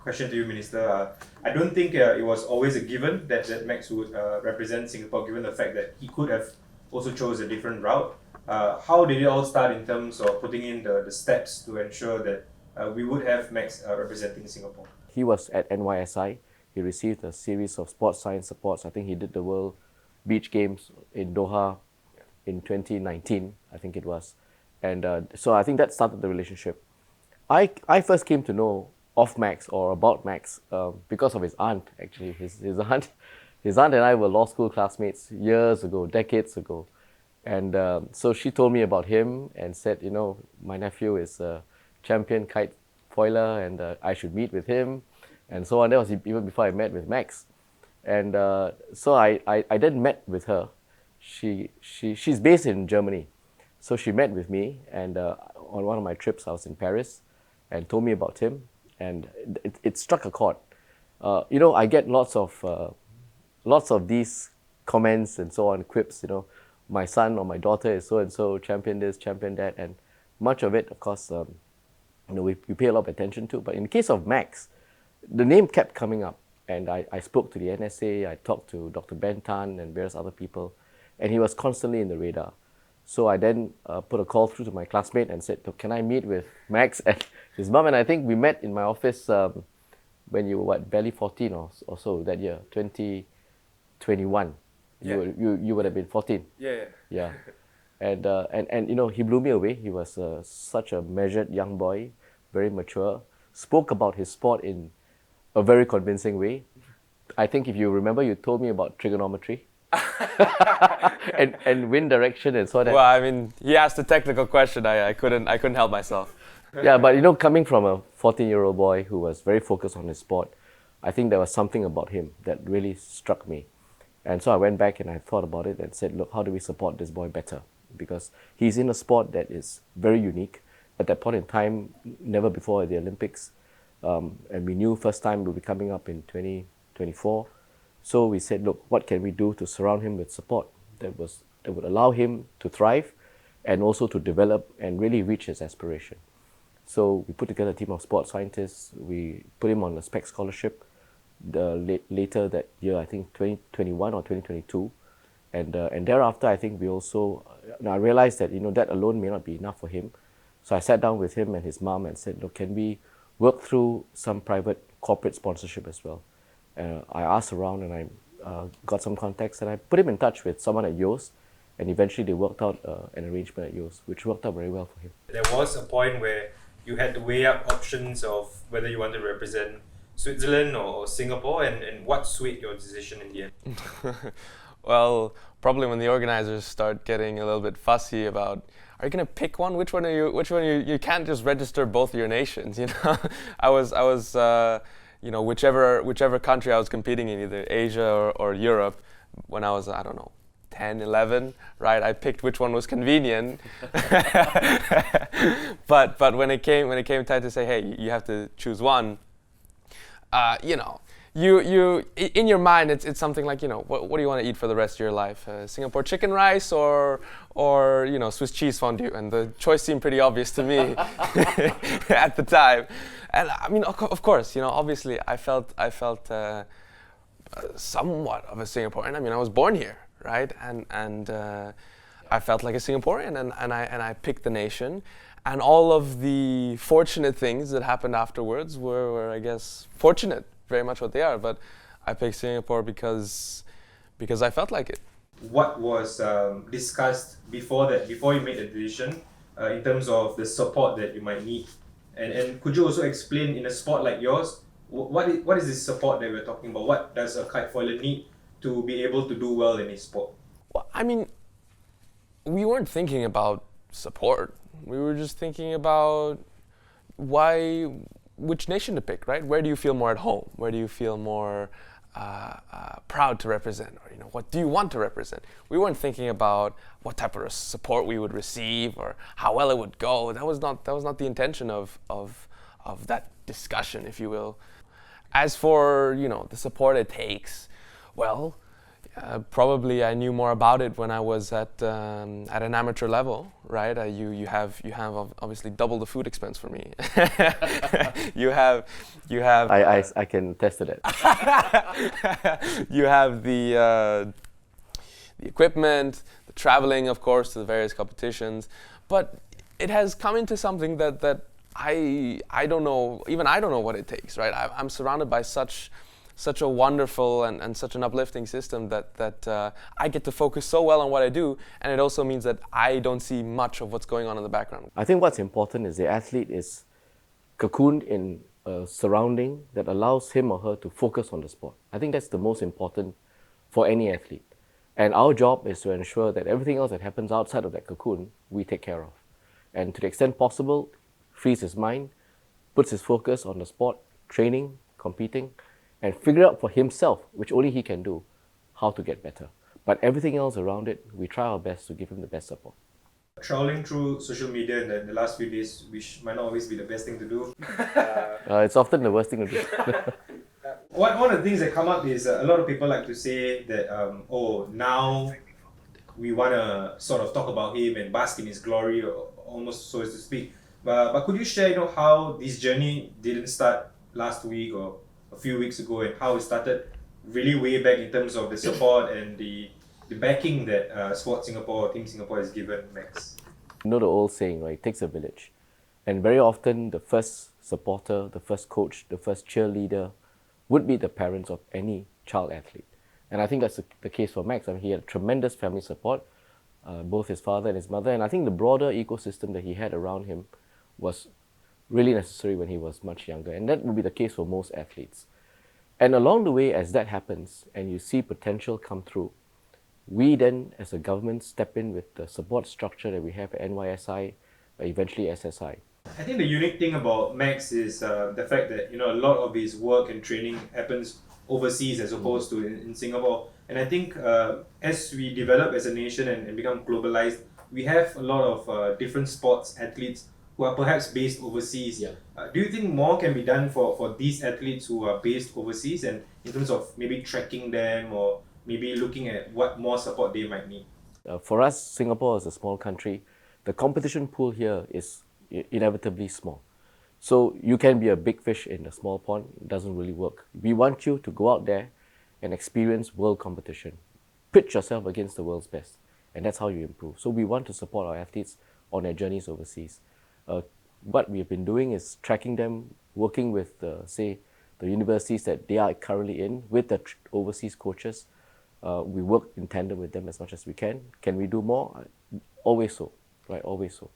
question to you, Minister. I don't think it was always a given that Max would represent Singapore, given the fact that he could have also chose a different route. How did it all start in terms of putting in the steps to ensure that we would have Max representing Singapore? He was at NYSI. He received a series of sports science supports. I think he did the World Beach Games in Doha in 2019, I think it was. And so I think that started the relationship. I first came to know of Max or about Max because of his aunt, actually. His aunt and I were law school classmates years ago, decades ago. And so she told me about him and said, you know, my nephew is a champion kite foiler and I should meet with him and so on. That was even before I met with Max. And so I then met with her. She's based in Germany. So she met with me and on one of my trips I was in Paris and told me about him, and it struck a chord. You know, I get lots of these comments and so on, quips, you know, my son or my daughter is so and so, champion this, champion that, and much of it, of course, you know, we pay a lot of attention to. But in the case of Max, the name kept coming up, and I spoke to the NSA, I talked to Dr. Ben Tan and various other people, and he was constantly in the radar. So I then put a call through to my classmate and said, can I meet with Max and his mom? And I think we met in my office when you were barely 14 or so that year, 2021. Yeah. You would have been 14. Yeah. And you know, he blew me away. He was such a measured young boy, very mature, spoke about his sport in a very convincing way. I think if you remember, you told me about trigonometry. and wind direction and so on. Well, I mean, he asked a technical question. I couldn't help myself. Yeah, but you know, coming from a 14-year-old boy who was very focused on his sport, I think there was something about him that really struck me. And so I went back and I thought about it and said, look, how do we support this boy better? Because he's in a sport that is very unique. At that point in time, never before at the Olympics. And we knew first time we'll be coming up in 2024. So we said, look, what can we do to surround him with support that would allow him to thrive and also to develop and really reach his aspiration. So we put together a team of sports scientists. We put him on a SPEC scholarship later that year, I think 2021 or 2022. And thereafter, I think we also, I realized that, you know, that alone may not be enough for him. So I sat down with him and his mom and said, look, can we work through some private corporate sponsorship as well? I asked around and I got some contacts and I put him in touch with someone at Yoast, and eventually they worked out an arrangement at Yoast, which worked out very well for him. There was a point where you had to weigh up options of whether you wanted to represent Switzerland or Singapore, and what swayed your decision in the end? Well, probably when the organizers start getting a little bit fussy about, are you going to pick one? Which one are you? You can't just register both your nations, you know. I was you know, whichever country I was competing in, either Asia or Europe, when I was, I don't know, 10, 11, right? I picked which one was convenient. but when it came time to say, hey, you have to choose one, you know, you in your mind it's something like, you know, what do you want to eat for the rest of your life? Singapore chicken rice or you know, Swiss cheese fondue? And the choice seemed pretty obvious to me at the time. And I mean, of course, you know, obviously I felt somewhat of a Singaporean. I mean, I was born here, right? And I felt like a Singaporean, and I picked the nation. And all of the fortunate things that happened afterwards were I guess, fortunate, very much what they are. But I picked Singapore because I felt like it. What was discussed before you made the decision in terms of the support that you might need? And could you also explain, in a sport like yours, what is this support that we're talking about? What does a kitefoiler need to be able to do well in his sport? Well, I mean, we weren't thinking about support. We were just thinking about which nation to pick, right? Where do you feel more at home? Where do you feel more proud to represent? Or, you know, what do you want to represent? We weren't thinking about what type of support we would receive or how well it would go. That was not the intention of that discussion, if you will. As for, you know, the support it takes, well, Probably I knew more about it when I was at an amateur level, right? You have obviously double the food expense for me. you have I can attest to that. you have the equipment, the traveling, of course, to the various competitions, but it has come into something that I don't know, even I don't know what it takes, right? I'm surrounded by such a wonderful and such an uplifting system that I get to focus so well on what I do, and it also means that I don't see much of what's going on in the background. I think what's important is the athlete is cocooned in a surrounding that allows him or her to focus on the sport. I think that's the most important for any athlete. And our job is to ensure that everything else that happens outside of that cocoon, we take care of. And to the extent possible, frees his mind, puts his focus on the sport, training, competing, and figure out for himself, which only he can do, how to get better. But everything else around it, we try our best to give him the best support. Trawling through social media in the last few days, which might not always be the best thing to do. It's often the worst thing to do. One of the things that come up is a lot of people like to say that, now we want to sort of talk about him and bask in his glory, or almost so as to speak. But could you share, how this journey didn't start last week or a few weeks ago, and how it started really way back in terms of the support and the backing that Sport Singapore, Team Singapore has given Max? You know the old saying, right? It takes a village. And very often the first supporter, the first coach, the first cheerleader would be the parents of any child athlete. And I think that's the case for Max. I mean, he had tremendous family support, both his father and his mother. And I think the broader ecosystem that he had around him was really necessary when he was much younger. And that would be the case for most athletes. And along the way, as that happens, and you see potential come through, we then, as a government, step in with the support structure that we have at NYSI, eventually SSI. I think the unique thing about Max is the fact that a lot of his work and training happens overseas as opposed to in Singapore. And I think as we develop as a nation and become globalized, we have a lot of different sports athletes who are perhaps based overseas. Yeah. Do you think more can be done for these athletes who are based overseas, and in terms of maybe tracking them or maybe looking at what more support they might need? For us, Singapore is a small country. The competition pool here is inevitably small. So you can be a big fish in a small pond. It doesn't really work. We want you to go out there and experience world competition. Pitch yourself against the world's best. And that's how you improve. So we want to support our athletes on their journeys overseas. What we've been doing is tracking them, working with, the universities that they are currently in, with the overseas coaches. We work in tandem with them as much as we can. Can we do more? Always so, right? Always so.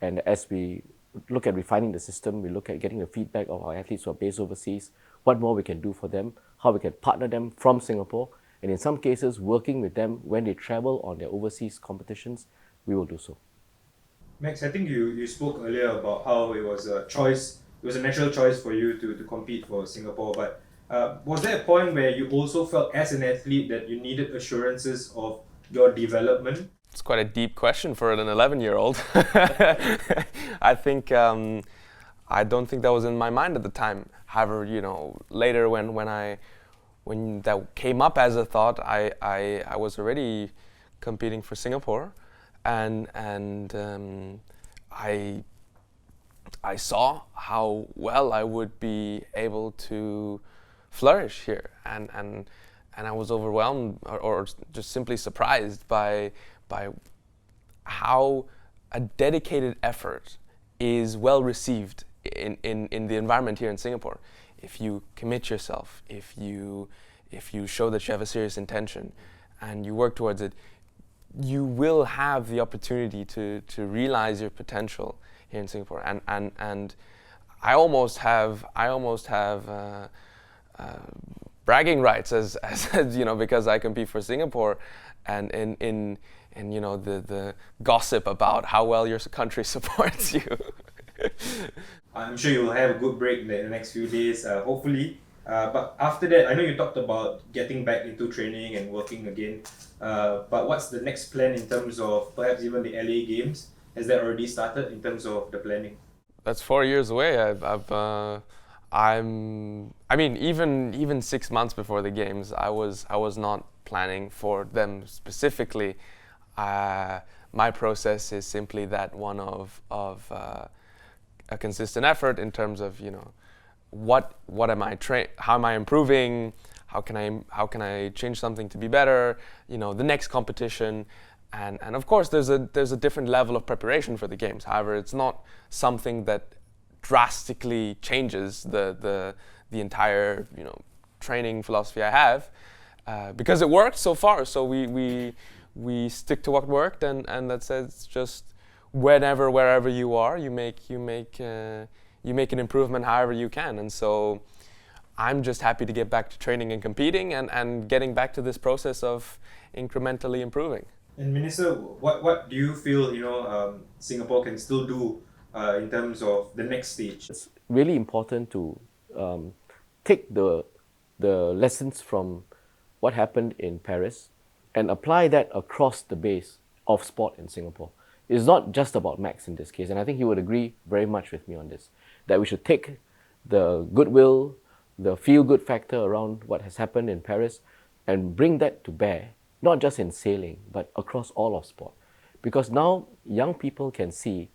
And as we look at refining the system, we look at getting the feedback of our athletes who are based overseas, what more we can do for them, how we can partner them from Singapore, and in some cases, working with them when they travel on their overseas competitions, we will do so. Max, I think you spoke earlier about how it was a choice, it was a natural choice for you to compete for Singapore, but was there a point where you also felt as an athlete that you needed assurances of your development? It's quite a deep question for an 11-year-old. I think I don't think that was in my mind at the time. However, later when that came up as a thought, I was already competing for Singapore, and I saw how well I would be able to flourish here, and I was overwhelmed or just simply surprised by how a dedicated effort is well received in the environment here in Singapore. If you commit yourself, if you show that you have a serious intention and you work towards it, you will have the opportunity to realize your potential here in Singapore. And I almost have bragging rights as because I compete for Singapore, and in the gossip about how well your country supports you. I'm sure you'll have a good break in the next few days, hopefully. But after that, I know you talked about getting back into training and working again. But what's the next plan in terms of perhaps even the LA Games? Has that already started in terms of the planning? That's 4 years away. I mean, even 6 months before the games, I was not planning for them specifically. My process is simply that one of a consistent effort in terms of, you know, what am I how am I improving? How can I change something to be better? You know, the next competition, and of course there's a different level of preparation for the games. However, it's not something that drastically changes the entire, you know, training philosophy I have, because it worked so far. So we stick to what worked, and that says just wherever you are, you make an improvement however you can. And so I'm just happy to get back to training and competing, and getting back to this process of incrementally improving. And Minister, what do you feel, you know, Singapore can still do in terms of the next stage? It's really important to take the lessons from what happened in Paris and apply that across the base of sport in Singapore. It's not just about Max in this case, and I think he would agree very much with me on this, that we should take the goodwill, the feel-good factor around what has happened in Paris and bring that to bear, not just in sailing, but across all of sport. Because now young people can see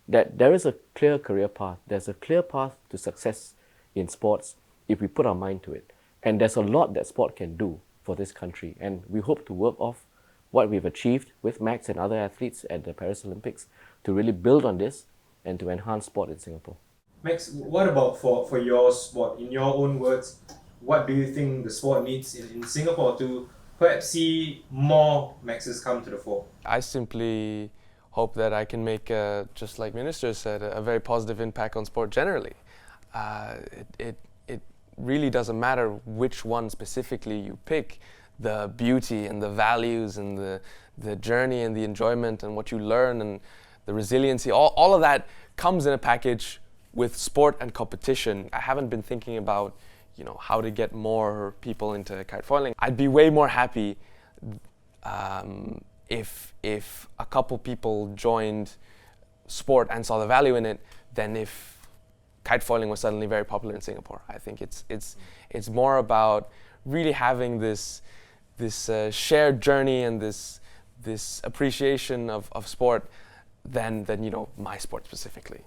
that there is a clear career path, there's a clear path to success in sports if we put our mind to it. And there's a lot that sport can do for this country, and we hope to work off what we've achieved with Max and other athletes at the Paris Olympics to really build on this and to enhance sport in Singapore. Max, what about for your sport? In your own words, what do you think the sport needs in Singapore to perhaps see more Maxes come to the fore? I simply hope that I can make, just like Minister said, a very positive impact on sport generally. It really doesn't matter which one specifically you pick. The beauty and the values and the journey and the enjoyment and what you learn and the resiliency, all of that comes in a package with sport and competition. I haven't been thinking about, you know, how to get more people into kitefoiling. I'd be way more happy if a couple people joined sport and saw the value in it than if kitefoiling was suddenly very popular in Singapore. I think it's more about really having this shared journey and this appreciation of sport than, you know, my sport specifically.